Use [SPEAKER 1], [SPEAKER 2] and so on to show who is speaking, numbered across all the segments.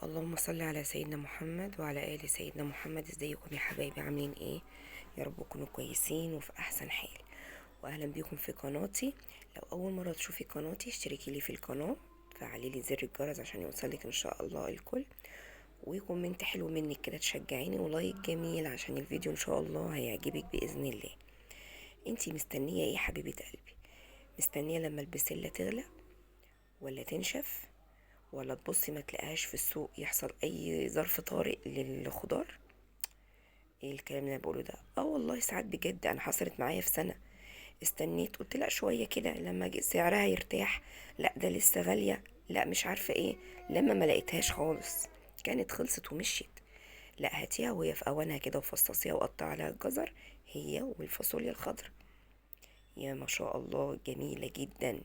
[SPEAKER 1] اللهم صل على سيدنا محمد وعلى آل سيدنا محمد. ازيكم يا حبايبي؟ عاملين ايه؟ يا رب تكونوا كويسين وفي احسن حال. واهلا بيكم في قناتي. لو اول مرة تشوفي قناتي اشتركي لي في القناة، فعلي لي زر الجرس عشان يوصلك ان شاء الله الكل، وكومنت حلو منك كده تشجعيني، ولايك جميل عشان الفيديو ان شاء الله هيعجبك باذن الله. انتي مستنية ايه حبيبة قلبي؟ مستنية لما البسلة تغلى ولا تنشف، ولا تبصي ما تلاقيهاش في السوق، يحصل اي ظرف طارئ للخضار؟ ايه الكلام اللي انا بقوله ده؟ والله ساعات بجد انا حصلت معايا في سنه. استنيت قلت لا شويه كده لما سعرها يرتاح، لا ده لسه غاليه، لا مش عارفه ايه. لما ما لقيتهاش خالص كانت خلصت ومشيت. لا هاتيها وهي في اوانها كده وفصصيها وقطع عليها الجزر، هي والفاصوليا الخضراء. يا ما شاء الله جميله جدا.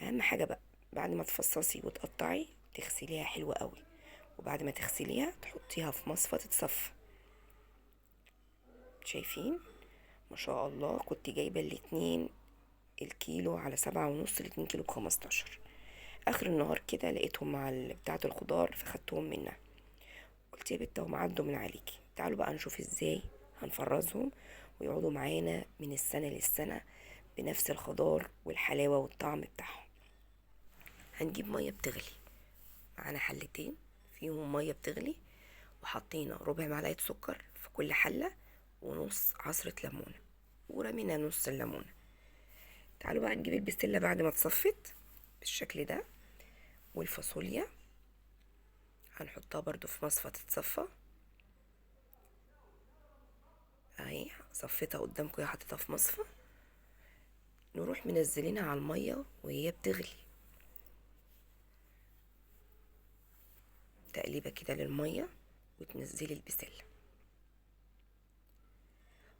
[SPEAKER 1] اهم حاجه بقى بعد ما تفصصي وتقطعي تغسليها حلوة قوي، وبعد ما تغسليها تحطيها في مصفى تتصفى. شايفين؟ ما شاء الله. كنت جايبة الاتنين الكيلو على 7.5، الاتنين كيلو ب15. اخر النهار كده لقيتهم مع بتاعة الخضار فخدتهم منها. قلت يا بت هم عدوا من عليكي، تعالوا بقى نشوف ازاي هنفرزهم ويقعدوا معانا من السنة للسنة بنفس الخضار والحلاوة والطعم بتاعهم. هنجيب مية بتغلي، معانا حلتين فيهم مية بتغلي، وحطينا ربع معلقة سكر في كل حلة، ونص عصرة ليمونة، ورمينا نص الليمونة. تعالوا بقى نجيب البسلة بعد ما اتصفت بالشكل ده، والفاصوليا هنحطها برضو في مصفى تتصفى اهي. صفيتها قدامكم يا حطيتها في مصفى. نروح منزلينها على المية وهي بتغلي، تقليبة كده للمية وتنزلي البسلة.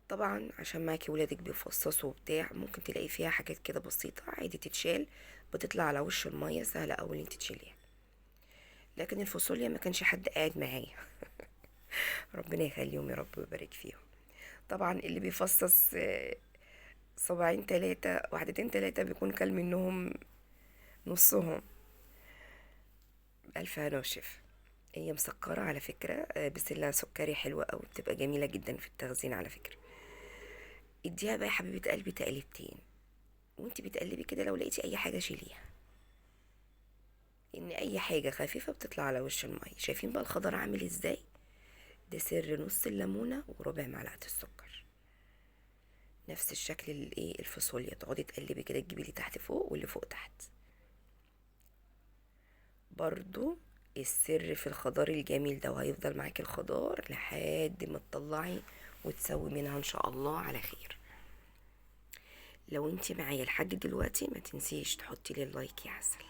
[SPEAKER 1] طبعا عشان معاكي ولادك بيفصصوا وبتاع ممكن تلاقي فيها حاجات كده بسيطة عادي تتشال، بتطلع على وش المية سهلة اوي انت تشيليها. لكن الفاصوليا ما كانش حد قاعد معايا ربنا يخليهم يا رب ويبارك فيهم. طبعا اللي بيفصص صباعين تلاتة واحدتين تلاتة بيكون كل منهم نصهم. بألف هنا وشفا. هي مسكرة على فكرة، بسلة سكري حلوة أوي، بتبقى جميلة جدا في التخزين على فكرة. اديها بقى يا حبيبة قلبي تقليبتين، وانتي بتقلبي كده لو لقيتي اي حاجة شيليها، لان اي حاجة خفيفة بتطلع على وش المية. شايفين بقى الخضر عامل ازاي؟ ده سر نص الليمونة وربع معلقة السكر. نفس الشكل الايه الفاصوليا، تقعدي تقلبي كده تجيبي اللي تحت فوق واللي فوق تحت. برضو السر في الخضار الجميل ده، وهيفضل معاكي الخضار لحد ما تطلعي وتسوي منها ان شاء الله على خير. لو انتي معايا لحد دلوقتي ما تنسيش تحطي لي اللايك يا عسل،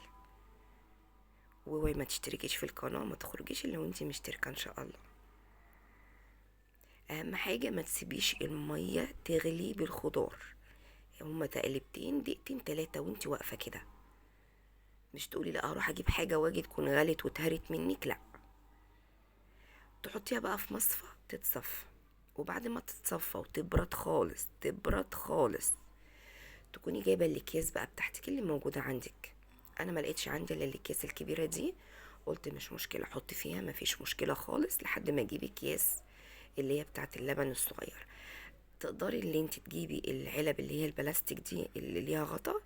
[SPEAKER 1] واوعي ما تشتركيش في القناة، ما تخرجيش الا وانتي مشتركة ان شاء الله. اهم حاجة ما تسيبيش المية تغلي بالخضار، هما تقلبتين دقيقتين تلاتة وانتي واقفة كده. مش تقولي لا هروح اجيب حاجة واجي تكون غلت واتهرت منك، لا. تحطيها بقى في مصفى تتصفى، وبعد ما تتصفى وتبرد خالص تبرد خالص تكوني جايبه الاكياس بقى بتاعتك اللي موجوده عندك. انا ما لقيتش عندي الا الاكياس الكبيره دي، قلت مش مشكله احط فيها، ما فيش مشكله خالص لحد ما اجيب اكياس اللي هي بتاعت اللبن الصغير. تقدري اللي انت تجيبي العلب اللي هي البلاستيك دي اللي ليها غطا،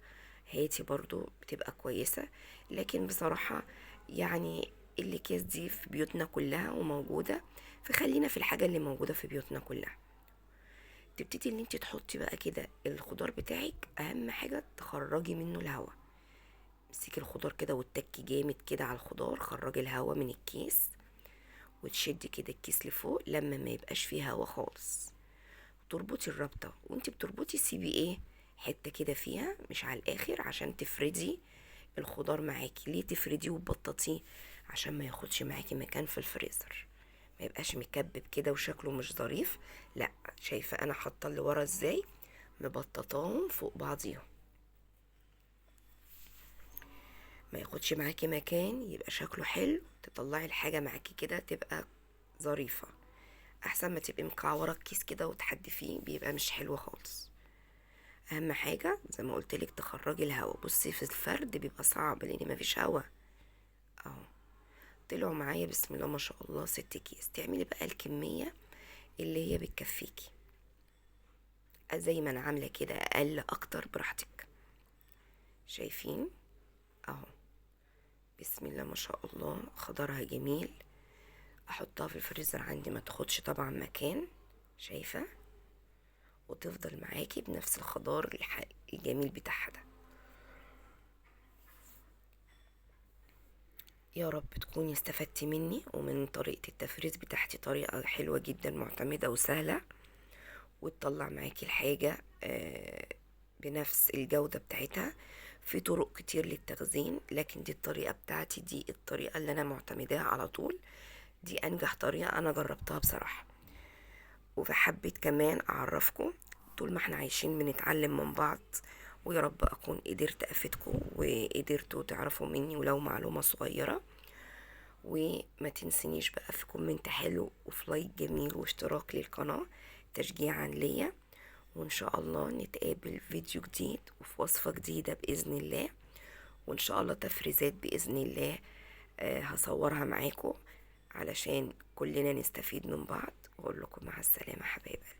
[SPEAKER 1] هاتي برضو بتبقى كويسة. لكن بصراحة يعني الاكياس دي في بيوتنا كلها وموجودة، فخلينا في الحاجة اللي موجودة في بيوتنا كلها. تبتدي ان انت تحطي بقى كده الخضار بتاعك، اهم حاجة تخرجي منه الهواء. امسكي الخضار كده واتكي جامد كده على الخضار، خرجي الهواء من الكيس، وتشدي كده الكيس لفوق لما ما يبقاش فيه هواء خالص. تربطي الرابطة، وانت بتربطي سيبي ايه حتة كده فيها مش على الاخر عشان تفردي الخضار معاكي. ليه تفرديه وتبططيه؟ عشان ما ياخدش معاكي مكان في الفريزر، ما يبقاش مكبب كده وشكله مش ظريف. لا، شايفه انا حاطه اللي ورا ازاي مبططاهم فوق بعضيهم، ما ياخدش معاكي مكان، يبقى شكله حلو، تطلعي الحاجه معاكي كده تبقى ظريفه. احسن ما تبقي مكعوره الكيس كده وتحدفيه، بيبقى مش حلو خالص. اهم حاجه زي ما قلت لك تخرجي الهواء. بصي في الفرد بيبقى صعب لان مفيش هواء اهو. طلعوا معايا بسم الله ما شاء الله 6 كيس. تعملي بقى الكمية اللي هي بتكفيكي، زي ما انا عاملة كده، اقل اكتر براحتك. شايفين اهو، بسم الله ما شاء الله، خضرها جميل. احطها في الفريزر عندي ما تاخدش طبعا مكان، شايفة، وتفضل معاكي بنفس الخضار الجميل بتاعها ده. يا رب تكوني استفدتي مني ومن طريقة التفريز بتاعتي، طريقة حلوة جدا معتمدة وسهلة، وتطلع معاكي الحاجة بنفس الجودة بتاعتها. في طرق كتير للتخزين، لكن دي الطريقة بتاعتي، دي الطريقة اللي انا معتمداها على طول، دي انجح طريقة انا جربتها بصراحة. وحبيت كمان اعرفكم، طول ما احنا عايشين بنتعلم من بعض، ويا رب اكون قدرت افيدكم وقدرتوا تعرفوا مني ولو معلومة صغيرة. وما تنسنيش بقى في كومنت حلو وفي لايك جميل واشتراك للقناة تشجيعا ليا. وان شاء الله نتقابل فيديو جديد وفي وصفة جديدة بإذن الله، وان شاء الله تفريزات بإذن الله هصورها معاكم علشان كلنا نستفيد من بعض. واقول لكم مع السلامة حبايب قلبي.